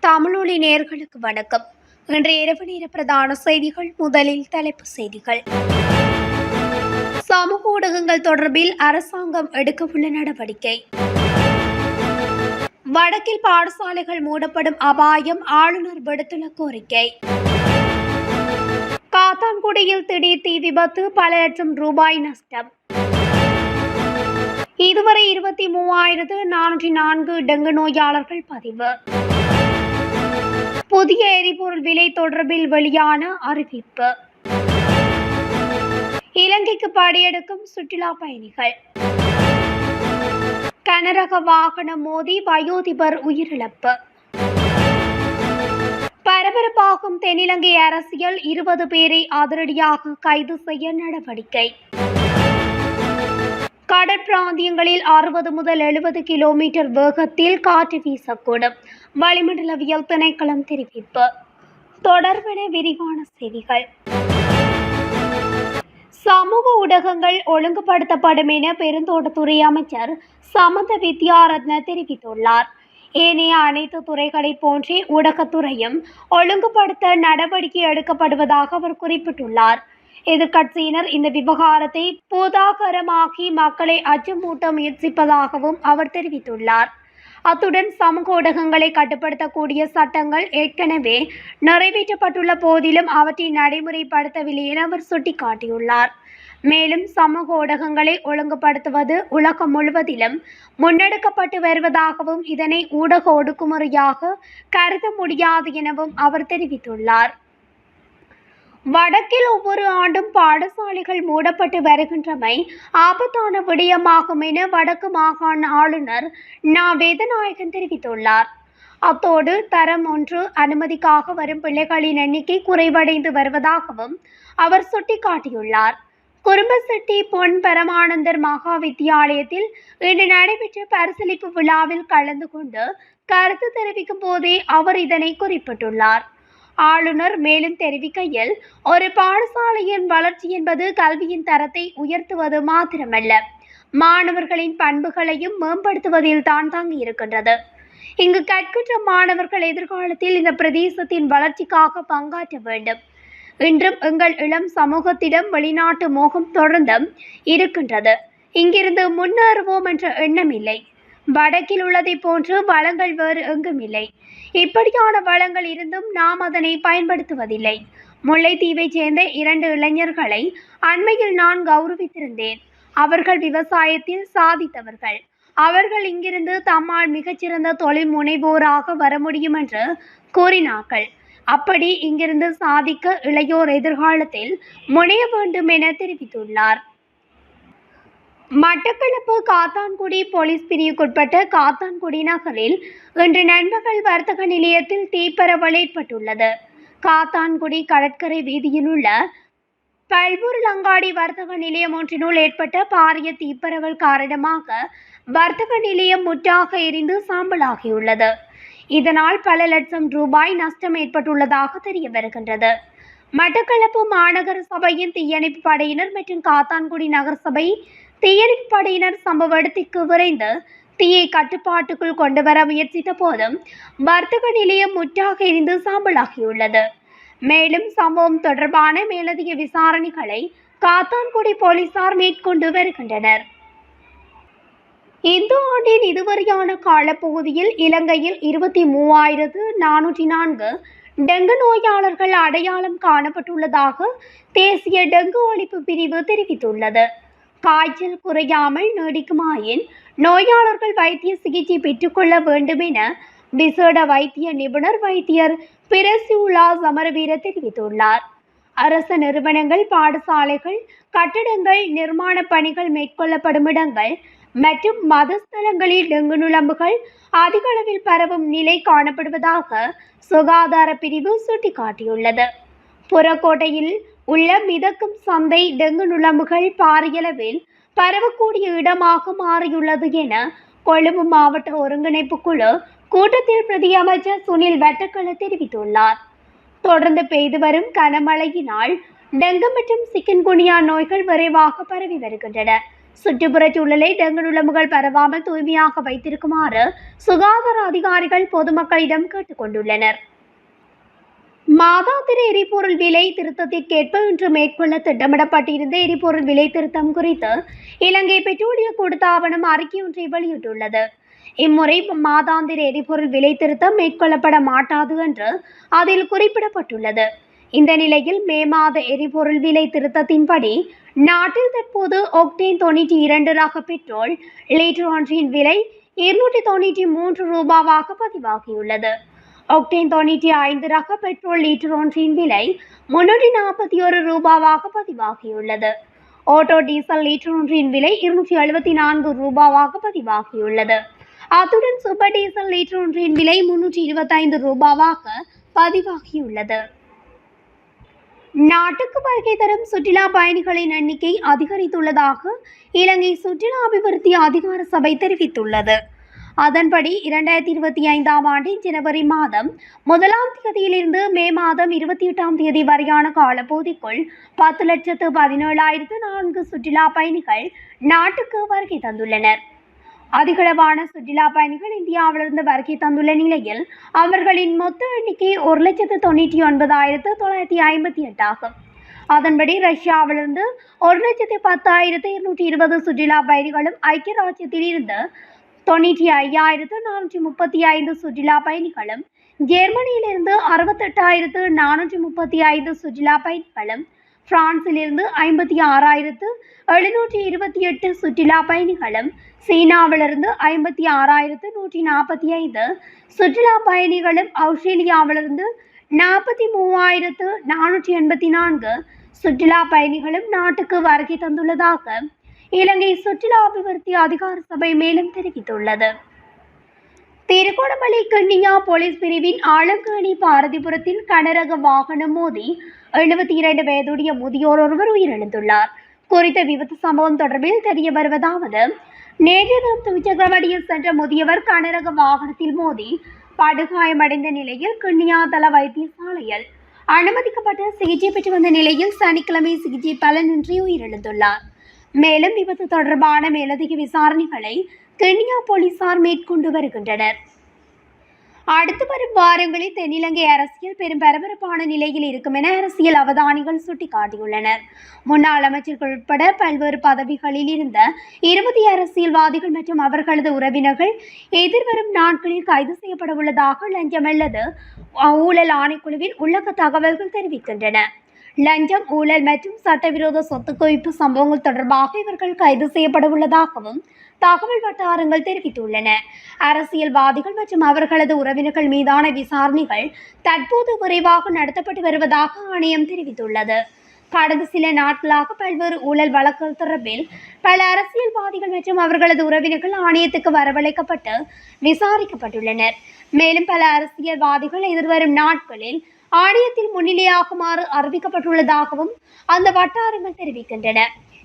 தமிழொலி நேயர்களுக்கு வணக்கம். இன்றைய இரவு நேர பிரதான செய்திகள். முதலில் தலைப்புச் செய்திகள். சமூக ஊடகங்கள் தொடர்பில் அரசாங்கம் எடுக்கவுள்ள நடவடிக்கை. வடக்கில் பாடசாலைகள் மூடப்படும் அபாயம், ஆளுநர் விடுத்துள்ள கோரிக்கை. காத்தான்குடியில் திடீர் தீ விபத்து, பல லட்சம் ரூபாய் நஷ்டம். இதுவரை 23,404 டெங்கு நோயாளர்கள் பதிவு. புதிய எரிபொருள் விலை தொடர்பில் வெளியான அறிவிப்பு. இலங்கைக்கு படையெடுக்கும் சுற்றுலா பயணிகள். கனரக வாகனம் மோதி வயோதிபர் உயிரிழப்பு. பரபரப்பாகும் தென்னிலங்கை அரசியல், 20 பேரை அதிரடியாக கைது செய்ய நடவடிக்கை. கடற்பிராந்தியங்களில் 60 முதல் 70 கிலோமீட்டர் வேகத்தில் காற்று வீசக்கூடும், வளிமண்டலவியல் திணைக்களம் தெரிவிப்பு. தொடர்பென விரிவான செய்திகள். சமூக ஊடகங்கள் ஒழுங்குபடுத்தப்படும் என பெருந்தோட்டத்துறை அமைச்சர் சமந்த வித்யாரத்ன தெரிவித்துள்ளார். ஏனைய அனைத்து துறைகளை போன்றே ஊடகத்துறையும் ஒழுங்குபடுத்த நடவடிக்கை எடுக்கப்படுவதாக அவர் குறிப்பிட்டுள்ளார். எதிர்க்கட்சியினர் இந்த விவகாரத்தை பூதாகரமாக்கி மக்களை அச்சமூட்ட முயற்சிப்பதாகவும் அவர் தெரிவித்துள்ளார். அத்துடன் சமூக ஊடகங்களை கட்டுப்படுத்தக்கூடிய சட்டங்கள் ஏற்கனவே நிறைவேற்றப்பட்டுள்ள போதிலும் அவற்றை நடைமுறைப்படுத்தவில்லை என அவர் சுட்டிக்காட்டியுள்ளார். மேலும் சமூக ஊடகங்களை ஒழுங்குபடுத்துவது உலகம் முழுவதிலும் முன்னெடுக்கப்பட்டு வருவதாகவும் இதனை ஊடக ஒடுக்குமுறையாக கருத முடியாது எனவும் அவர் தெரிவித்துள்ளார். வடக்கில் ஒவ்வொரு ஆண்டும் பாடசாலைகள் மூடப்பட்டு வருகின்றமை ஆபத்தான விடயமாகும் என வடக்கு மாகாண ஆளுநர் நா. வேதநாயகன் தெரிவித்துள்ளார். அத்தோடு தரம் 1 அனுமதிக்காக வரும் பிள்ளைகளின் எண்ணிக்கை குறைவடைந்து வருவதாகவும் அவர் சுட்டிக்காட்டியுள்ளார். குறும்பசெட்டி பொன் பரமானந்தர் மகா வித்தியாலயத்தில் இன்று நடைபெற்ற பரிசளிப்பு விழாவில் கலந்து கொண்டு கருத்து தெரிவிக்கும் போதே அவர் இதனை குறிப்பிட்டுள்ளார். ஆளுநர் மேலும் தெரிவிக்கையில், ஒரு பாடசாலையின் வளர்ச்சி என்பது கல்வியின் தரத்தை உயர்த்துவது மாத்திரமல்ல, மாணவர்களின் பண்புகளையும் மேம்படுத்துவதில் தான் தங்கியிருக்கின்றது. இங்கு கற்கின்ற மாணவர்கள் எதிர்காலத்தில் இந்த பிரதேசத்தின் வளர்ச்சிக்காக பங்காற்ற வேண்டும். இன்றும் எங்கள் இளம் சமூகத்திடம் வெளிநாட்டு மோகம் தொடர்ந்தும் இருக்கின்றது. இங்கிருந்து முன்னேறுவோம் என்ற எண்ணம் இல்லை. வடக்கில் உள்ளதை போன்று வளங்கள் வேறு எங்கும் இல்லை. இப்படியான வளங்கள் இருந்தும் நாம் அதனை பயன்படுத்துவதில்லை. முல்லைத்தீவை சேர்ந்த 2 இளைஞர்களை அண்மையில் நான் கௌரவித்திருந்தேன். அவர்கள் விவசாயத்தில் சாதித்தவர்கள். அவர்கள் இங்கிருந்து தம்மால் மிகச்சிறந்த தொழில் முனைவோராக வர முடியும் என்று கூறினார்கள். அப்படி இங்கிருந்து சாதிக்க இளையோர் எதிர்காலத்தில் முனைய வேண்டும் என தெரிவித்துள்ளார். மட்டக்களப்பு காத்தான்குடி போலீஸ் பிரிவுக்குட்பட்ட காத்தான்குடி நகரில் இன்று நண்பகல் வர்த்தக நிலையத்தில் தீப்பரவல் ஏற்பட்டுள்ளது. காத்தான்குடி கடற்கரை வீதியில் உள்ள பல்பொருள் அங்காடி வர்த்தக நிலையம் ஒன்றினுள் ஏற்பட்ட பாரிய தீப்பரவல் காரணமாக வர்த்தக நிலையம் முற்றாக எரிந்து சாம்பலாகியுள்ளது. இதனால் பல லட்சம் ரூபாய் நஷ்டம் ஏற்பட்டுள்ளதாக தெரிய வருகின்றது. மட்டக்களப்பு மாநகர சபையின் தீயணைப்பு படையினர் மற்றும் காத்தான்குடி நகரசபை தீயணைப்பு படையினர் சம்பவ இடத்திற்கு விரைந்து தீயை கட்டுப்பாட்டுக்குள் கொண்டு வர முயற்சித்த போதும் வர்த்தக நிலையம் முற்றாக எரிந்து சாம்பலாகியுள்ளது. மேலும் சம்பவம் தொடர்பான மேலதிக விசாரணைகளை காத்தான்குடி போலீசார் மேற்கொண்டு வருகின்றனர். இந்த ஆண்டின் இதுவரையான காலப்பகுதியில் இலங்கையில் 23,404 டெங்கு நோயாளர்கள் அடையாளம் காணப்பட்டுள்ளதாக தேசிய டெங்கு ஒழிப்பு பிரிவு தெரிவித்துள்ளது. காய்ச்சல் குறையாமல் நீடிக்குமாயின் நோயாளர்கள் வைத்திய சிகிச்சை பெற்றுக்கொள்ள வேண்டும் என விசேட வைத்திய நிபுணர் வைத்தியர் பிரசியுலா சமரவீர தெரிவித்துள்ளார். அரச நிறுவனங்கள், பாடசாலைகள், கட்டடங்கள், நிர்மாண பணிகள் மேற்கொள்ளப்படும் இடங்கள் மற்றும் மதஸ்தலங்களில் டெங்கு நுளம்புகள் அதிக அளவில் பரவும் நிலை காணப்படுவதாக சுகாதார பிரிவு சுட்டிக்காட்டியுள்ளது. புறக்கோட்டையில் உள்ள மிதக்கும் சந்தை டெங்கு நுளம்புகள் பாரியளவில் பரவக்கூடிய இடமாக மாறியுள்ளது என கொழும்பு மாவட்ட ஒருங்கிணைப்பு குழு கூட்டத்தில் பிரதி அமைச்சர் சுனில் வெட்டக்கல தெரிவித்துள்ளார். தொடர்ந்து பெய்து வரும் கனமழையினால் டெங்கு மற்றும் சிக்கன்குனியா நோய்கள் விரைவாக பரவி வருகின்றன. சுற்றுப்புறச் சூழலை டெங்கு நுளம்புகள் பரவாமல் தூய்மையாக வைத்திருக்குமாறு சுகாதார அதிகாரிகள் பொதுமக்களிடம் கேட்டுக் கொண்டுள்ளனர். மாதாந்திர எரிபொருள் விலை திருத்தத்திற்கேற்ப இன்று மேற்கொள்ள திட்டமிடப்பட்டிருந்த எரிபொருள் விலை திருத்தம் குறித்து இலங்கை பெட்ரோலிய கூட்டுத்தாபனம் அறிக்கை ஒன்றை வெளியிட்டுள்ளது. இம்முறை மாதாந்திர எரிபொருள் விலை திருத்தம் மேற்கொள்ளப்பட மாட்டாது என்று அதில் குறிப்பிடப்பட்டுள்ளது. இந்த நிலையில் மே மாத எரிபொருள் விலை திருத்தத்தின்படி நாட்டில் தற்போது ஒக்டேன் 92 ரக பெட்ரோல் லிட்டர் ஒன்றின் விலை 293 ரூபாவாக பதிவாகியுள்ளது. ஒக்டேன் 95 ரக பெட்ரோல் லிட்டர் ஒன்றின் விலை 341 ரூபாவாக பதிவாகியுள்ளது. ஆட்டோ டீசல் லிட்டர் ஒன்றின் விலை 274 ரூபாவாக பதிவாகியுள்ளது. அத்துடன் சூப்பர் டீசல் லிட்டர் ஒன்றின் விலை 325 ரூபாவாக பதிவாகியுள்ளது. நாட்டுக்கு வருகை தரும் சுற்றுலா பயணிகளின் எண்ணிக்கை அதிகரித்துள்ளதாக இலங்கை சுற்றுலா அபிவிருத்தி அதிகார சபை தெரிவித்துள்ளது. அதன்படி 2025ஆம் ஆண்டு ஜனவரி மாதம் 1ஆம் தேதியிலிருந்து மே மாதம் 28ஆம் தேதி வரையான காலப்பகுதிக்குள் 10,17,004 சுற்றுலா பயணிகள் நாட்டுக்கு வருகை தந்துள்ளனர். அதிகளவான சுற்றுலா பயணிகள் இந்தியாவிலிருந்து வருகை தந்துள்ள நிலையில் அவர்களின் மொத்த எண்ணிக்கை 1,99,958 ஆகும். அதன்படி ரஷ்யாவிலிருந்து 1,10,220 சுற்றுலா பயணிகளும், ஐக்கிய ராஜ்யத்தில் இருந்து 95,435 சுற்றுலா பயணிகளும், ஜெர்மனியிலிருந்து 68,435 சுற்றுலா பயணிகளும், பிரான்சிலிருந்து 56,728 சுற்றுலா பயணிகளும், சீனாவிலிருந்து 56,145 சுற்றுலா பயணிகளும், ஆஸ்திரேலியாவிலிருந்து 43,484 சுற்றுலா பயணிகளும் நாட்டுக்கு வருகை தந்துள்ளதாக இலங்கை சுற்றுலா அபிவிருத்தி அதிகார சபை மேலும் தெரிவித்துள்ளது. திருகோணமலை கிண்ணியா போலீஸ் பிரிவின் ஆலங்கேணி பாரதிபுரத்தில் கனரக வாகனம் மோதி 72 வயதுடைய முதியோர் ஒருவர் உயிரிழந்துள்ளார். குறித்த விபத்து சம்பவம் தொடர்பில் தெரிய வருவதாவது, நேற்று தினம் துவிச்சக்கரவண்டியில் சென்ற முதியவர் கனரக வாகனத்தில் மோதி படுகாயமடைந்த நிலையில் கிண்ணியா தள வைத்தியசாலையில் அனுமதிக்கப்பட்டு சிகிச்சை பெற்று வந்த நிலையில் சனிக்கிழமை சிகிச்சை பலனின்றி உயிரிழந்துள்ளார். மேலும் விபத்து தொடர்பான மேலதிக விசாரணைகளை கிண்ணியா போலீசார் மேற்கொண்டு வருகின்றனர். அடுத்து வரும் வாரங்களில் தென்னிலங்கை அரசியல் பெரும் பரபரப்பான நிலையில் இருக்கும் என அரசியல் அவதானிகள் சுட்டிக்காட்டியுள்ளனர். முன்னாள் அமைச்சர்கள் உட்பட பல்வேறு பதவிகளில் இருந்த 20 அரசியல்வாதிகள் மற்றும் அவர்களது உறவினர்கள் எதிர்வரும் நாட்களில் கைது செய்யப்பட உள்ளதாக லஞ்சம் அல்லது ஊழல் ஆணைக்குழுவின் உள்ளக தகவல்கள் தெரிவிக்கின்றன. லஞ்சம், ஊழல் மற்றும் சட்டவிரோத சொத்து குவிப்பு சம்பவங்கள் தொடர்பாக இவர்கள் கைது செய்யப்பட உள்ளதாகவும் தகவல் வட்டாரங்கள் தெரிவித்துள்ளன. அரசியல்வாதிகள் மற்றும் அவர்களது உறவினர்கள் மீதான விசாரணைகள் தற்போது விரைவாக நடத்தப்பட்டு வருவதாக ஆணையம் தெரிவித்துள்ளது. கடந்த சில நாட்களாக பல்வேறு ஊழல் வழக்குகள் தொடர்பில் பல அரசியல்வாதிகள் மற்றும் அவர்களது உறவினர்கள் ஆணையத்துக்கு வரவழைக்கப்பட்டு விசாரிக்கப்பட்டுள்ளனர். மேலும் பல அரசியல்வாதிகள் எதிர்வரும் நாட்களில் ஆணையத்தில் முன்னிலையாகுமாறு அறிவிக்கப்பட்டுள்ளதாகவும் அந்த வட்டாரங்கள் தெரிவிக்கின்றன.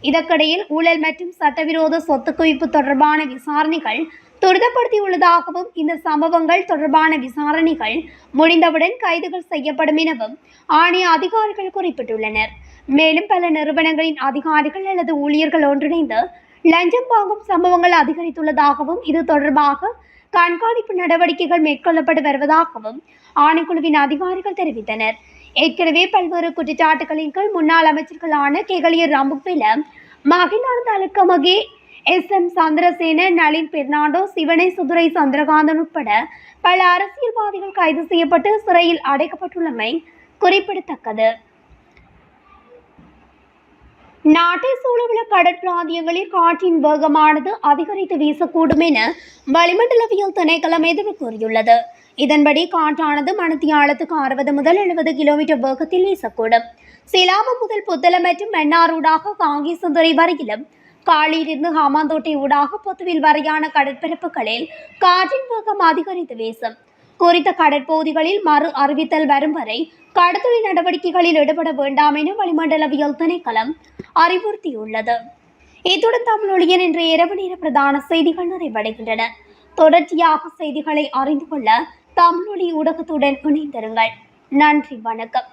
இதற்கிடையில் ஊழல் மற்றும் சட்டவிரோத சொத்து குவிப்பு தொடர்பான விசாரணைகள் துரிதப்படுத்தியுள்ளதாகவும் இந்த சம்பவங்கள் தொடர்பான விசாரணைகள் முடிந்தவுடன் கைதுகள் செய்யப்படும் எனவும் ஆணைய அதிகாரிகள் குறிப்பிட்டுள்ளனர். மேலும் பல நிறுவனங்களின் அதிகாரிகள் அல்லது ஊழியர்கள் ஒன்றிணைந்து லஞ்சம் வாங்கும் சம்பவங்கள் அதிகரித்துள்ளதாகவும் இது தொடர்பாக கண்காணிப்பு நடவடிக்கைகள் மேற்கொள்ளப்பட்டு வருவதாகவும் ஆணைக்குழுவின் அதிகாரிகள் தெரிவித்தனர். ஏற்கனவே பல்வேறு குற்றச்சாட்டுகளின் கீழ் முன்னாள் அமைச்சர்களான கெகலிய ராம்புக்வெல, மகிழானந்த அலுக்கமகே, SM சந்திரசேன, நளின் பெர்னாண்டோ, சிவனை சுதுரை சந்திரகாந்தன் உட்பட பல அரசியல்வாதிகள் கைது செய்யப்பட்டு சிறையில் அடைக்கப்பட்டுள்ளமை குறிப்பிடத்தக்கது. நாட்டை சூழவுள்ள கடற்பிராந்தியங்களில் காற்றின் வேகமானது அதிகரித்து வீசக்கூடும் என வளிமண்டலவியல் திணைக்களம் எதிர்ப்பு கூறியுள்ளது. இதன்படி காற்றானது மணித்தியாலத்துக்கு 60 முதல் 70 கிலோமீட்டர் வேகத்தில் வீசக்கூடும். சிலாபம் முதல் புத்தளம் மற்றும் மன்னார் ஊடாக காங்கேசந்துறை வரையிலும், காலியிலிருந்து ஹாமாந்தோட்டை ஊடாக பொத்துவில் வரையான கடற்பரப்புகளில் காற்றின் வேகம் அதிகரித்து வீசும். குறித்த கடற்பகுதிகளில் மறு அறிவித்தல் வரும் வரை கடத்தொழில் நடவடிக்கைகளில் ஈடுபட வேண்டாம் என வளிமண்டலவியல் திணைக்களம் அறிவுறுத்தியுள்ளது. இத்துடன் தமிழொலியின் இன்றைய இரவு நேர பிரதான செய்திகள் நிறைவடைகின்றன. தொடர்ச்சியாக செய்திகளை அறிந்து கொள்ள தமிழொலி ஊடகத்துடன் இணைந்திருங்கள். நன்றி, வணக்கம்.